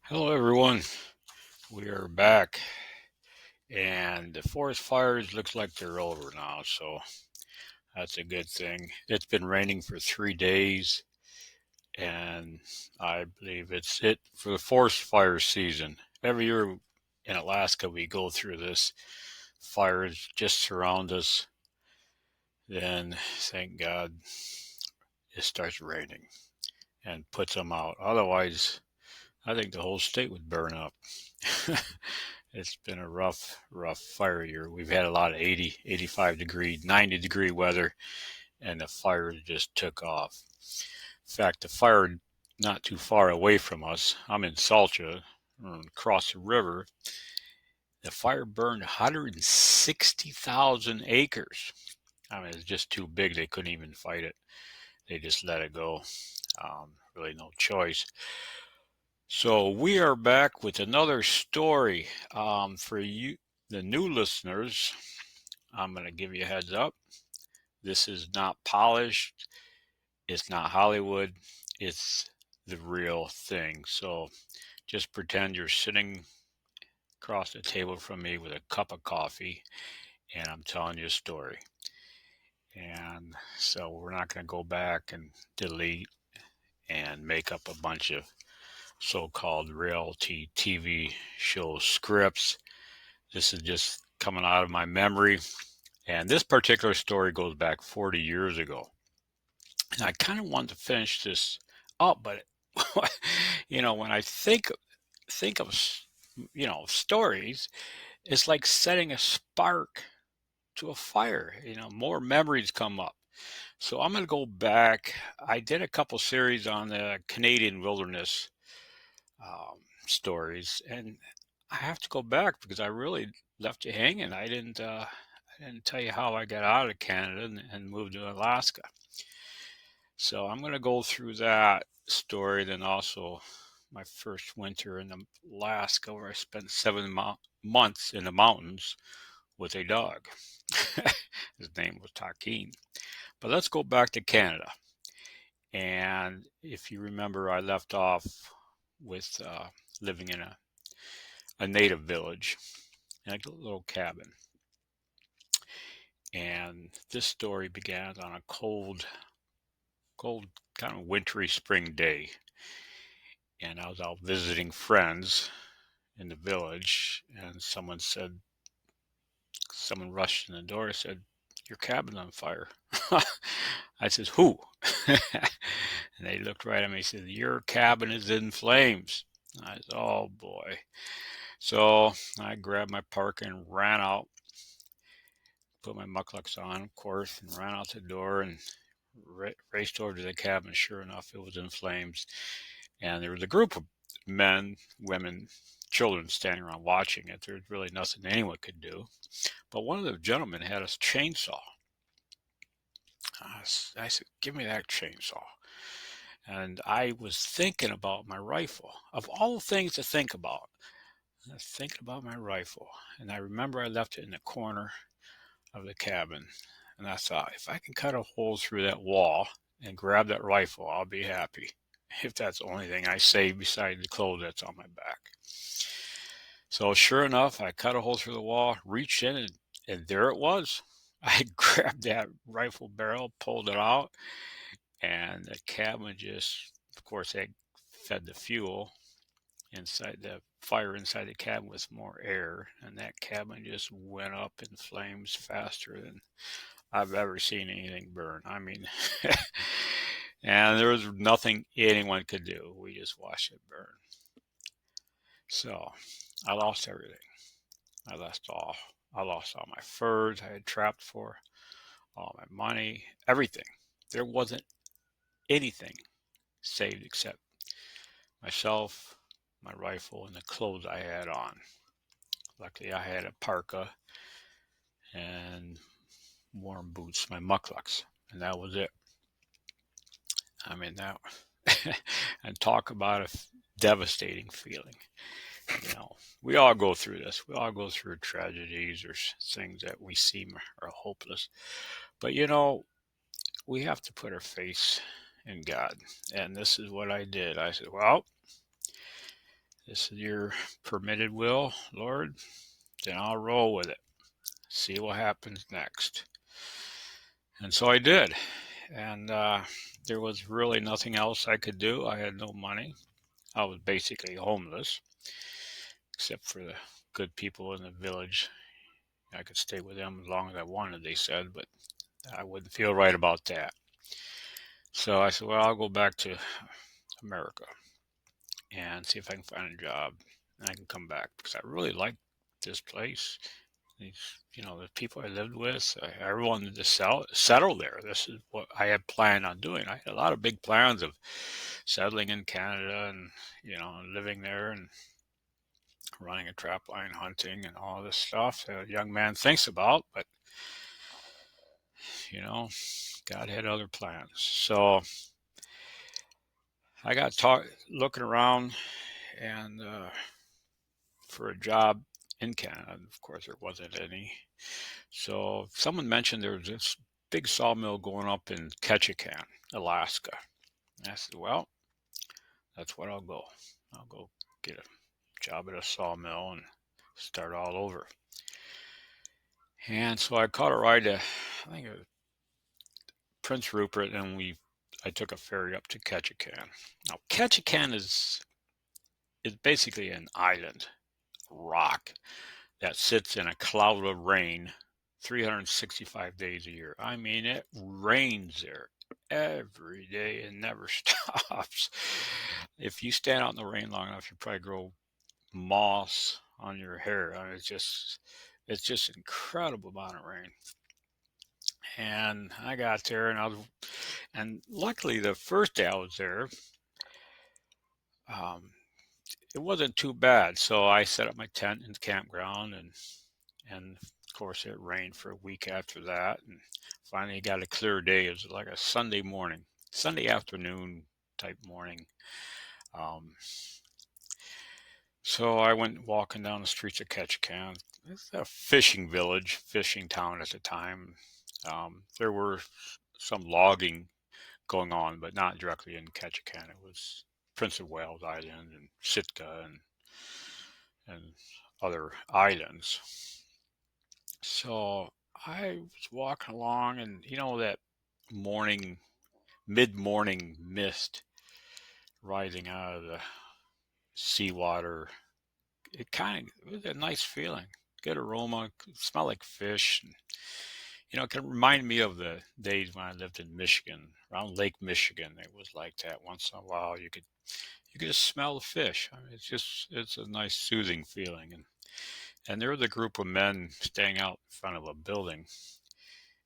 Hello, everyone. We are back, and the forest fires looks like they're over now, so that's a good thing. It's been raining for 3 days, and I believe it's it for the forest fire season. Every year in Alaska, we go through this. Fires just surround us. Then, thank God, it starts raining and puts them out. Otherwise, I think the whole state would burn up. It's been a rough fire year. We've had a lot of 80, 85 degree, 90-degree weather, and the fires just took off. In fact, the fire not too far away from us, I'm in Salcha, across the river, the fire burned 160,000 acres. I mean, it's just too big. They couldn't even fight it. They just let it go. Really no choice. So we are back with another story for you, the new listeners. I'm going to give you a heads up. This is not polished. It's not Hollywood. It's the real thing. So just pretend you're sitting across the table from me with a cup of coffee and I'm telling you a story. And so we're not going to go back and delete and make up a bunch of so-called reality TV show scripts. This is just coming out of my memory. And this particular story goes back 40 years ago. And I kind of wanted to finish this up, but when I think of stories, it's like setting a spark to a fire. More memories come up. So I'm going to go back. I did a couple series on the Canadian wilderness stories, and I have to go back because I really left you hanging. I didn't tell you how I got out of Canada and moved to Alaska. So I'm going to go through that story, then also my first winter in Alaska, where I spent 7 months in the mountains with a dog. His name was Takin. But let's go back to Canada. And if you remember, I left off with living in a native village, in a little cabin. And this story began on a cold, kind of wintry spring day. And I was out visiting friends in the village, and someone rushed in the door and said, "Your cabin's on fire." I said, "Who?" And they looked right at me and said, "Your cabin is in flames." I said, "Oh boy." So I grabbed my parka and ran out, put my mucklucks on, of course, and ran out the door and raced over to the cabin. Sure enough, it was in flames. And there was a group of men, women, children standing around watching it. There was really nothing anyone could do. But one of the gentlemen had a chainsaw. I said, "Give me that chainsaw." And I was thinking about my rifle. Of all the things to think about, I was thinking about my rifle. And I remember I left it in the corner of the cabin. And I thought, if I can cut a hole through that wall and grab that rifle, I'll be happy. If that's the only thing I save beside the clothes that's on my back. So sure enough, I cut a hole through the wall, reached in, and there it was. I grabbed that rifle barrel, pulled it out, and the cabin just, of course, they fed the fuel inside the fire inside the cabin with more air, and that cabin just went up in flames faster than I've ever seen anything burn. I mean, and there was nothing anyone could do. We just watched it burn. So I lost everything. I lost all. I lost all my furs I had trapped for, all my money, everything. There wasn't anything saved except myself, my rifle, and the clothes I had on. Luckily, I had a parka and warm boots, my mucklucks, and that was it. I mean, that, and talk about a devastating feeling. We all go through this. We all go through tragedies or things that we seem are hopeless. But we have to put our faith in God. And this is what I did. I said, well, This is your permitted will, Lord. Then I'll roll with it. See what happens next. And so I did. And there was really nothing else I could do. I had no money. I was basically homeless, except for the good people in the village. I could stay with them as long as I wanted, they said, but I wouldn't feel right about that. So I said, well, I'll go back to America and see if I can find a job and I can come back because I really like this place. These, the people I lived with, I wanted to settle there. This is what I had planned on doing. I had a lot of big plans of settling in Canada and, living there and running a trap line, hunting, and all this stuff that a young man thinks about. But, God had other plans. So I got looking around and for a job in Canada. Of course, there wasn't any. So someone mentioned there was this big sawmill going up in Ketchikan, Alaska. And I said, well, that's what I'll go. I'll go get a job at a sawmill and start all over. And so I caught a ride to, I think it was Prince Rupert, and I took a ferry up to Ketchikan. Now, Ketchikan is basically an island, rock, that sits in a cloud of rain 365 days a year. I mean, it rains there every day and never stops. If you stand out in the rain long enough, you probably grow moss on your hair. I mean, it's just incredible amount of rain. And I got there, and luckily the first day I was there, it wasn't too bad. So I set up my tent in the campground, and of course it rained for a week after that, and finally got a clear day. It was like a Sunday afternoon type morning. Um, so I went walking down the streets of Ketchikan. It's a fishing village, fishing town at the time. There were some logging going on, but not directly in Ketchikan. It was Prince of Wales Island and Sitka and other islands. So I was walking along, and that mid-morning mist rising out of the seawater. It was a nice feeling, good aroma, smell like fish. And, it can remind me of the days when I lived in Michigan, around Lake Michigan. It was like that. Once in a while, you could just smell the fish. I mean, it's a nice soothing feeling. And there was a group of men standing out in front of a building,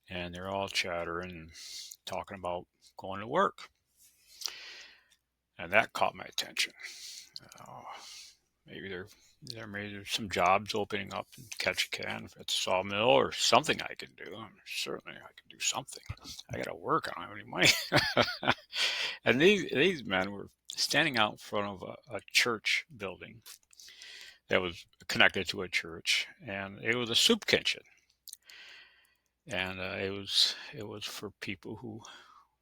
and they're all chattering and talking about going to work. And that caught my attention. Oh, maybe there's some jobs opening up in Ketchikan at the sawmill or something I can do. Certainly I can do something. I got to work. I don't have any money. And these men were standing out in front of a church building that was connected to a church, and it was a soup kitchen. And it was for people who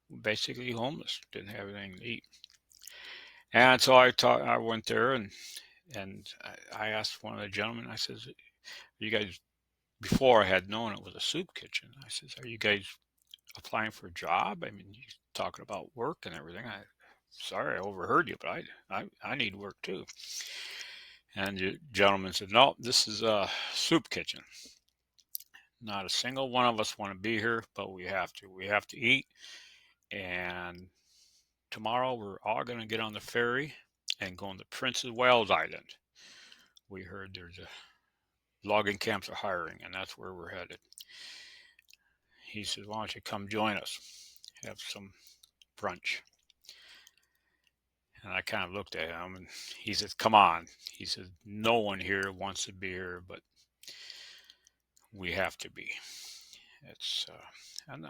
were basically homeless, didn't have anything to eat. And so I went there, and I asked one of the gentlemen. I says, "You guys?" Before I had known it was a soup kitchen, I says, "Are you guys applying for a job? I mean, you talking about work and everything. Sorry, I overheard you, but I need work too." And the gentleman said, "No, this is a soup kitchen. Not a single one of us want to be here, but we have to. We have to eat. And tomorrow we're all going to get on the ferry and go on the Prince of Wales Island. We heard there's a logging camps are hiring, and that's where we're headed." He said, "Why don't you come join us? Have some brunch." And I kind of looked at him, and he said, "Come on." He said, "No one here wants to be here, but we have to be." It's and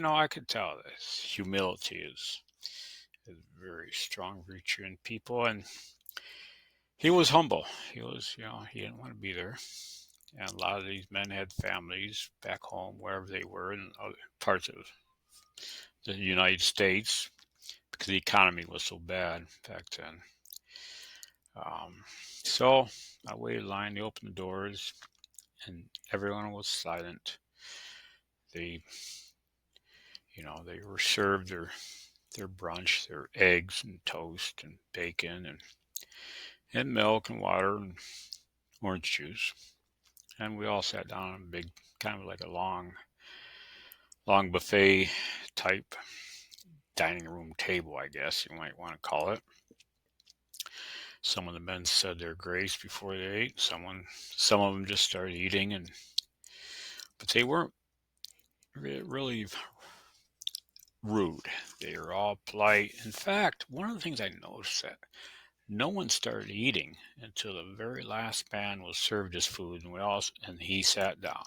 I could tell this humility is a very strong virtue in people, and he was humble. He was, he didn't want to be there. And a lot of these men had families back home, wherever they were, in other parts of the United States, because the economy was so bad back then. So I waited in line. They opened the doors, and everyone was silent. They, they were served their brunch, their eggs and toast and bacon and milk and water and orange juice. And we all sat down on a big, kind of like a long buffet type dining room table, I guess you might want to call it. Some of the men said their grace before they ate. Some of them just started eating, but they weren't really rude. They were all polite. In fact, one of the things I noticed that no one started eating until the very last man was served his food, and he sat down.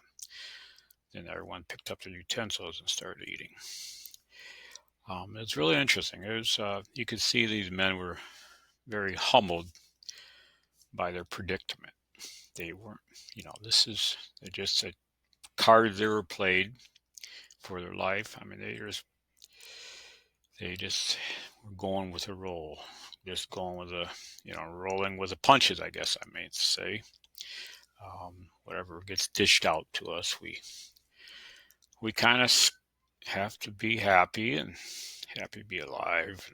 Then everyone picked up their utensils and started eating. It's really interesting. You could see these men were very humbled by their predicament. They weren't, they're just a card they were played for their life. I mean, they just were going with a roll, just going with rolling with the punches, I guess I may say. Whatever gets dished out to us, we kind of have to be happy and happy to be alive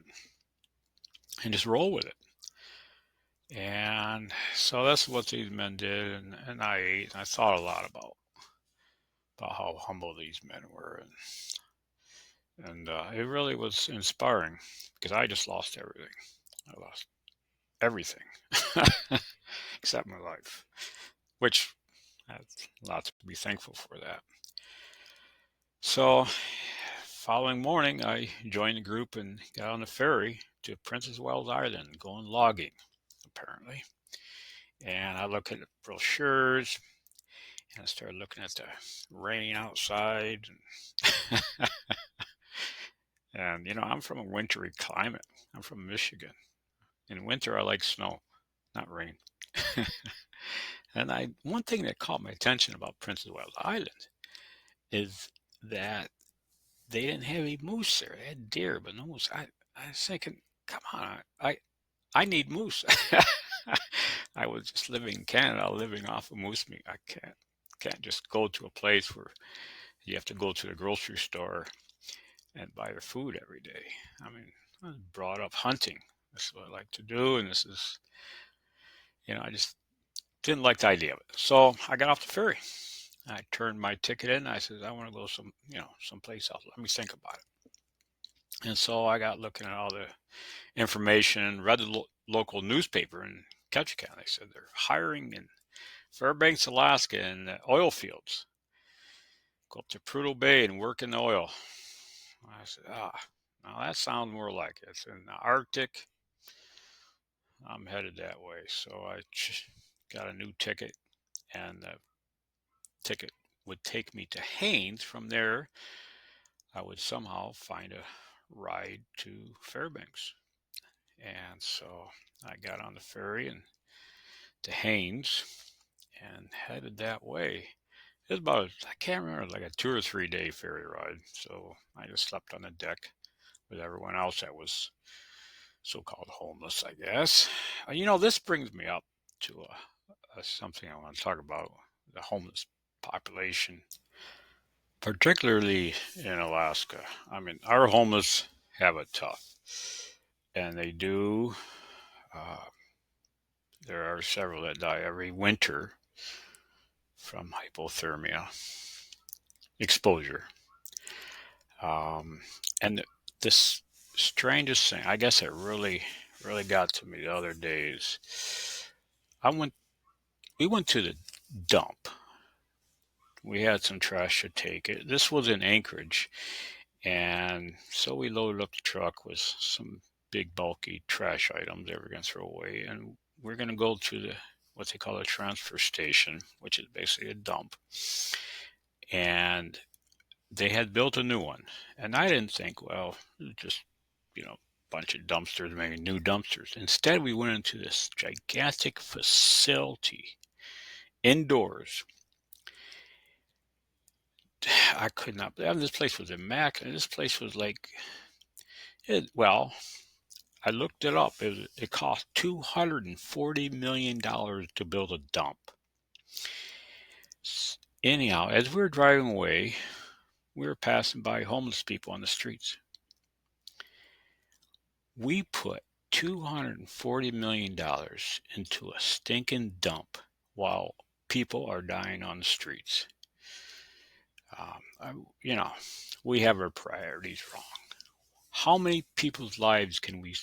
and just roll with it. And so that's what these men did, and I ate. And I thought a lot about how humble these men were, and it really was inspiring because I just lost everything. I lost everything except my life, which I have a lot to be thankful for that. So, following morning, I joined the group and got on the ferry to Princess Wales Island, going logging, apparently. And I looked at the brochures, and I started looking at the rain outside. And I'm from a wintry climate. I'm from Michigan. In winter, I like snow, not rain. And one thing that caught my attention about Princess Wales Island is that they didn't have any moose there. They had deer, but no moose. I was thinking, come on, I need moose. I was just living in Canada, living off of moose meat. I can't just go to a place where you have to go to the grocery store and buy your food every day. I mean, I was brought up hunting. This is what I like to do, and this is, I just didn't like the idea of it. So I got off the ferry. I turned my ticket in. I said, I want to go someplace else. Let me think about it. And so I got looking at all the information, read the local newspaper in Ketchikan. They said they're hiring in Fairbanks, Alaska, in the oil fields. Go up to Prudhoe Bay and work in the oil. I said, now that sounds more like it. It's in the Arctic. I'm headed that way. So I got a new ticket, and the ticket would take me to Haines. From there, I would somehow find a ride to Fairbanks. And so I got on the ferry and to Haines and headed that way. It was I can't remember, like a 2 or 3 day ferry ride. So I just slept on the deck with everyone else that was so-called homeless, I guess. This brings me up to something I want to talk about, the homeless population, particularly in Alaska. I mean, our homeless have it tough, and they do. Uh, there are several that die every winter from hypothermia exposure. And this strangest thing, I guess it really, really got to me the other days. We went to the dump. We had some trash to take. This was in Anchorage, and so we loaded up the truck with some big bulky trash items that we're going to throw away, and we're going to go to what they call a transfer station, which is basically a dump. And they had built a new one, and I didn't think, well, just bunch of dumpsters, maybe new dumpsters. Instead, we went into this gigantic facility indoors. I could not. This place was immaculate. This place was like, well, I looked it up. It cost $240 million to build a dump. Anyhow, as we were driving away, we were passing by homeless people on the streets. We put $240 million into a stinking dump while people are dying on the streets. You know, we have our priorities wrong. How many people's lives can we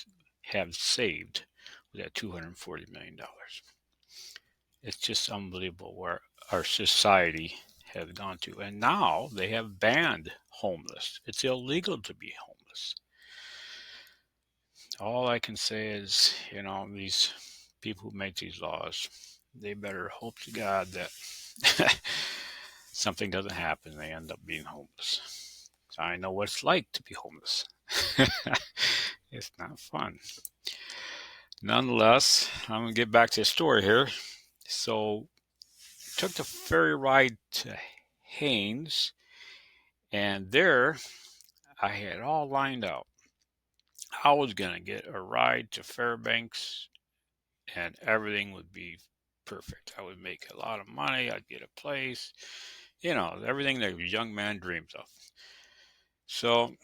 have saved with that $240 million? It's just unbelievable where our society has gone to. And now they have banned homeless. It's illegal to be homeless. All I can say is, these people who make these laws, they better hope to God that something doesn't happen and they end up being homeless. So I know what it's like to be homeless. It's not fun. Nonetheless, I'm going to get back to the story here. So, took the ferry ride to Haines, and there I had it all lined out. I was going to get a ride to Fairbanks, and everything would be perfect. I would make a lot of money. I'd get a place, everything that a young man dreams of. So,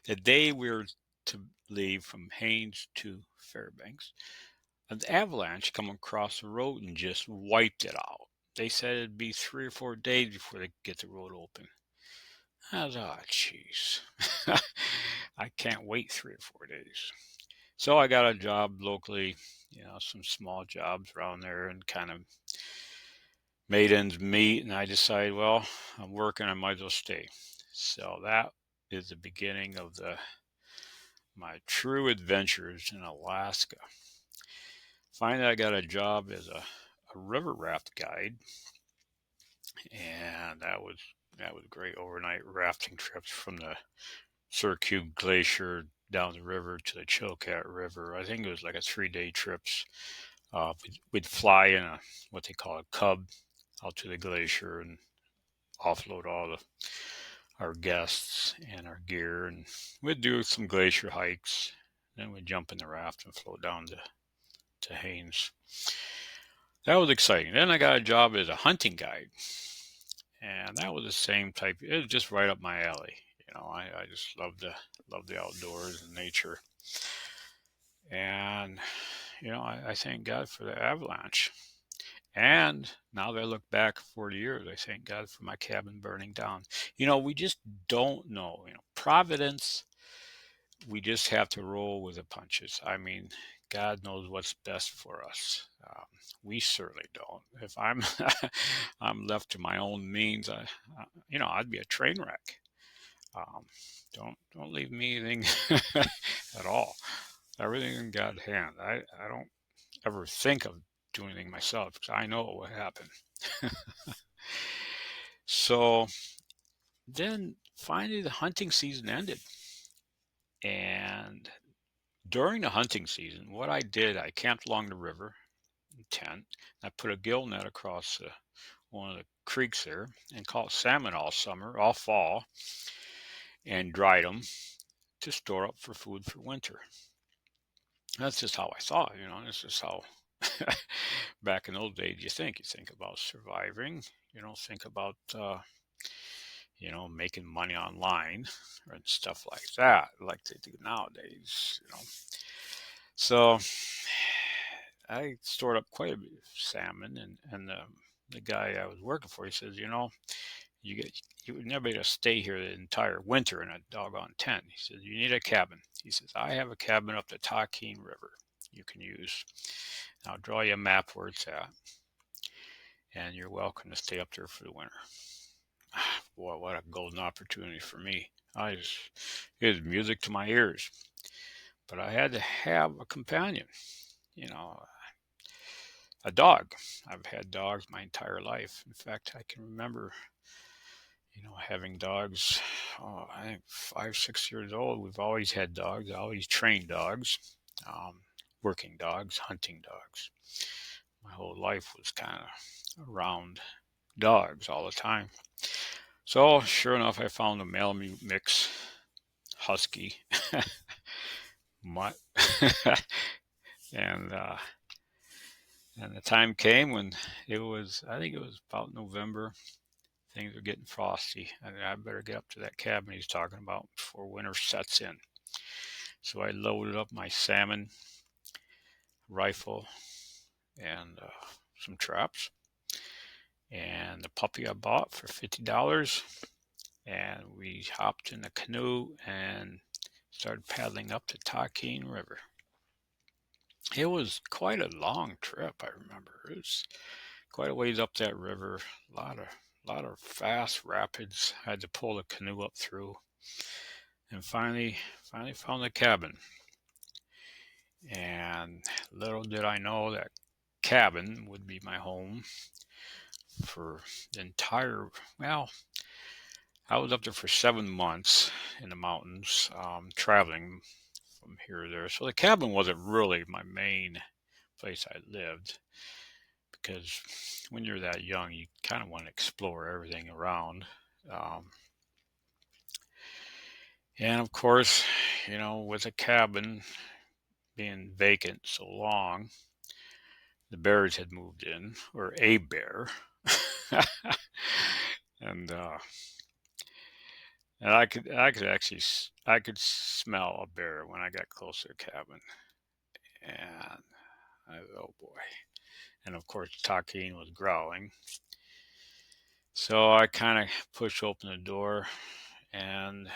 the day we were to leave from Haines to Fairbanks, an avalanche come across the road and just wiped it out. They said it'd be 3 or 4 days before they get the road open. I was, oh, jeez. I can't wait 3 or 4 days. So I got a job locally, some small jobs around there, and kind of made ends meet. And I decided, well, I'm working, I might as well stay. So that is the beginning of my true adventures in Alaska. Finally, I got a job as a river raft guide, and that was great. Overnight rafting trips from the Surquette Glacier down the river to the Chilkat River. I think it was like a 3-day trips. We'd fly in what they call a cub out to the glacier and offload all our guests and our gear, and we'd do some glacier hikes. Then we'd jump in the raft and float down to Haines. That was exciting. Then I got a job as a hunting guide, and that was the same type. It was just right up my alley. I just love the outdoors and nature, and I thank God for the avalanche. And now that I look back 40 years, I thank God for my cabin burning down. We just don't know. Providence, we just have to roll with the punches. I mean, God knows what's best for us. We certainly don't. If I'm I'm left to my own means, I'd be a train wreck. Don't leave me anything at all. Everything in God's hand. I don't ever think of doing anything myself because I know what would happen. So then finally the hunting season ended. And during the hunting season, what I did, I camped along the river in tent. I put a gill net across one of the creeks there and caught salmon all summer, all fall, and dried them to store up for food for winter. That's just how I thought, This is how back in those days you think. You think about surviving. You don't think about, making money online and stuff like that, like they do nowadays, So I stored up quite a bit of salmon, and the guy I was working for, he says, you would never be able to stay here the entire winter in a doggone tent. He says, you need a cabin. He says, I have a cabin up the Ketchikan River you can use. I'll draw you a map where it's at, and you're welcome to stay up there for the winter. Boy, what a golden opportunity for me. It was music to my ears. But I had to have a companion, a dog. I've had dogs my entire life. In fact, I can remember, having dogs. Oh, I think 5, 6 years old. We've always had dogs. I always trained dogs, working dogs, hunting dogs. My whole life was kind of around dogs all the time. So sure enough, I found a Malamute mix husky. My, and the time came when I think it was about November. Things were getting frosty, and I better get up to that cabin he's talking about before winter sets in. So I loaded up my salmon rifle and some traps, and the puppy I bought for $50. And we hopped in the canoe and started paddling up the Ketchikan River. It was quite a long trip, I remember. It was quite a ways up that river. A lot of fast rapids. I had to pull the canoe up through, and finally found the cabin. And little did I know that cabin would be my home for the entire. Well, I was up there for 7 months in the mountains, traveling from here to there. So the cabin wasn't really my main place I lived, because when you're that young, you kind of want to explore everything around. Um, and of course, with a cabin being vacant so long, the bears had moved in, or a bear, and I could smell a bear when I got close to the cabin, and oh boy, and of course Takin was growling. So I kind of pushed open the door, and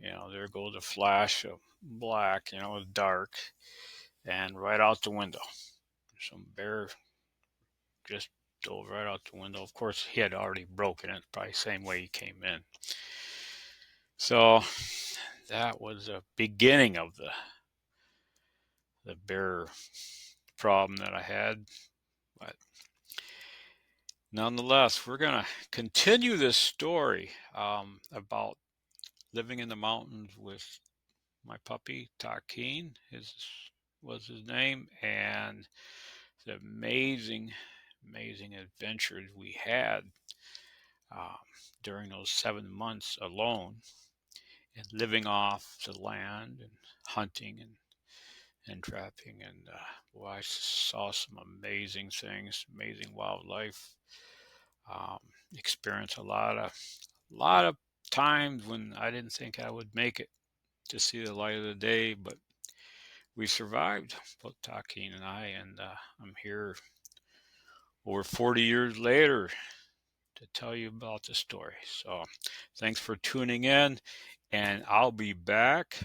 there goes a flash of black. It was dark, and right out the window, some bear just dove right out the window. Of course, he had already broken it, probably the same way he came in. So that was the beginning of the bear problem that I had. But nonetheless, we're gonna continue this story about living in the mountains with my puppy Takin. Was his name, and the amazing adventures we had um, during those 7 months alone, and living off the land and hunting and trapping. And boy, I saw some amazing things, amazing wildlife. Um, Experienced a lot of times when I didn't think I would make it to see the light of the day, but we survived, both Takin and I, and I'm here over 40 years later to tell you about the story. So thanks for tuning in, and I'll be back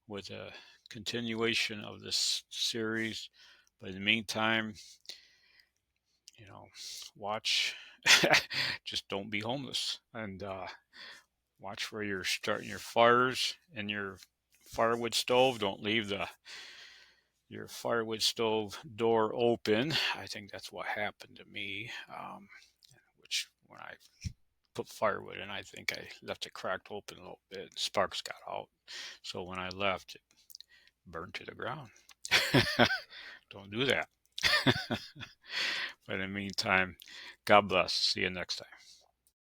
with a continuation of this series. But in the meantime, watch, just don't be homeless, and watch where you're starting your fires and your firewood stove. Don't leave your firewood stove door open. I think that's what happened to me, which when I put firewood in, I think I left it cracked open a little bit. Sparks got out. So when I left, it burned to the ground. Don't do that. But in the meantime, God bless. See you next time.